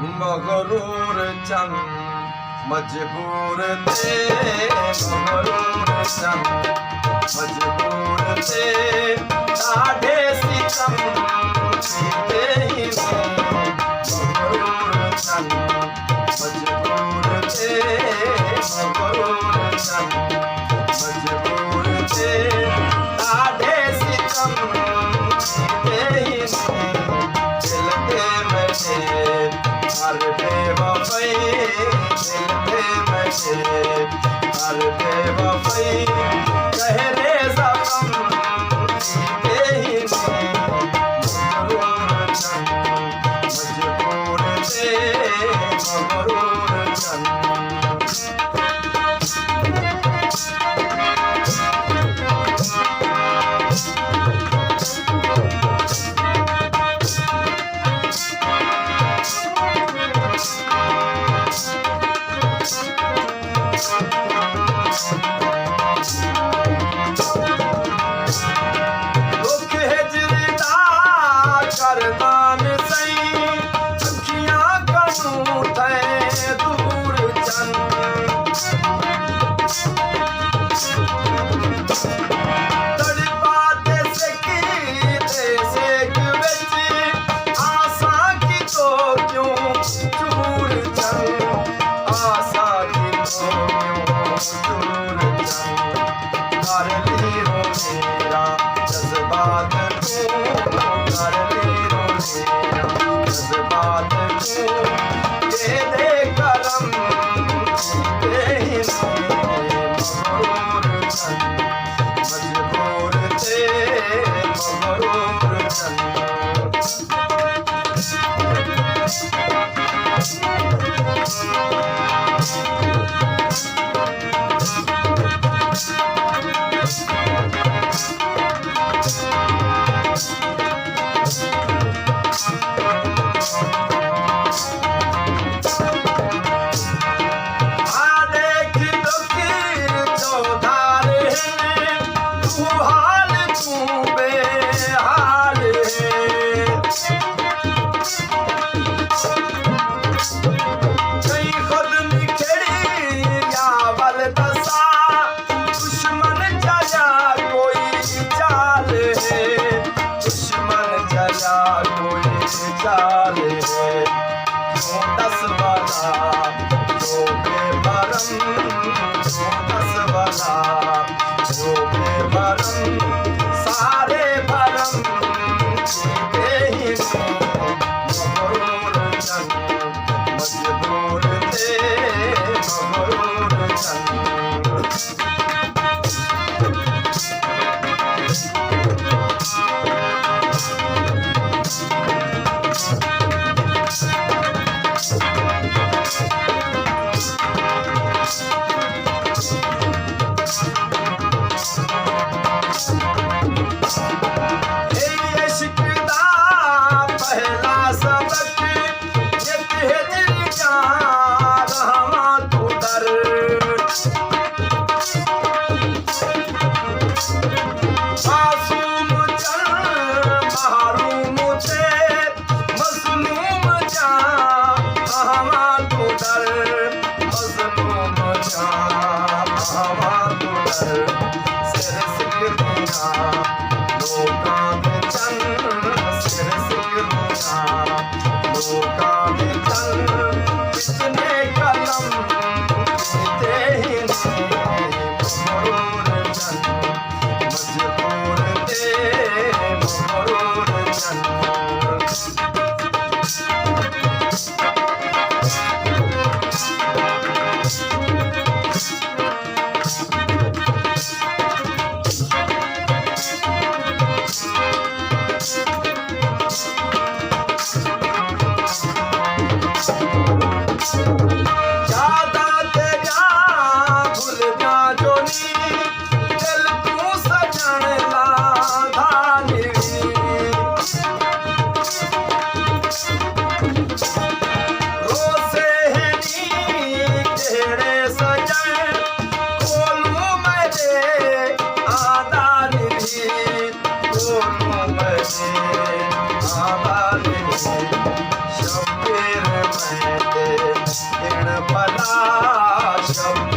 maghror chand majbor the maghror chand majbor the saadhe sitam te hi maghror chand majbor the maghror chand majbor the saadhe sitam te hi dil ke maine हर बेवफाई दिल पे बसे हर बेवफाई कह रे ज़ख़्म जीते ही मगरूर चंद मजबूर थे मगरूर चंद करदान सही अखियां कनू थे दूर चंद तड़पाते से कीते से बिच आसा की तो क्यों चूर चंद आसा की तो क्यों चूर चंद कर ली रो मेरा जज्बात कर ली जज्बात को ये दे करम जीते ही मगरूर चंद मजबूर थे मगरूर चंद चाल है क्यों दस वाला जो बेभरम क्यों दस वाला जो बेभरम सारे भरम जीते ही मगरूर चंद मजबूर थे मगरूर चंद मैं ते इन भला शब्द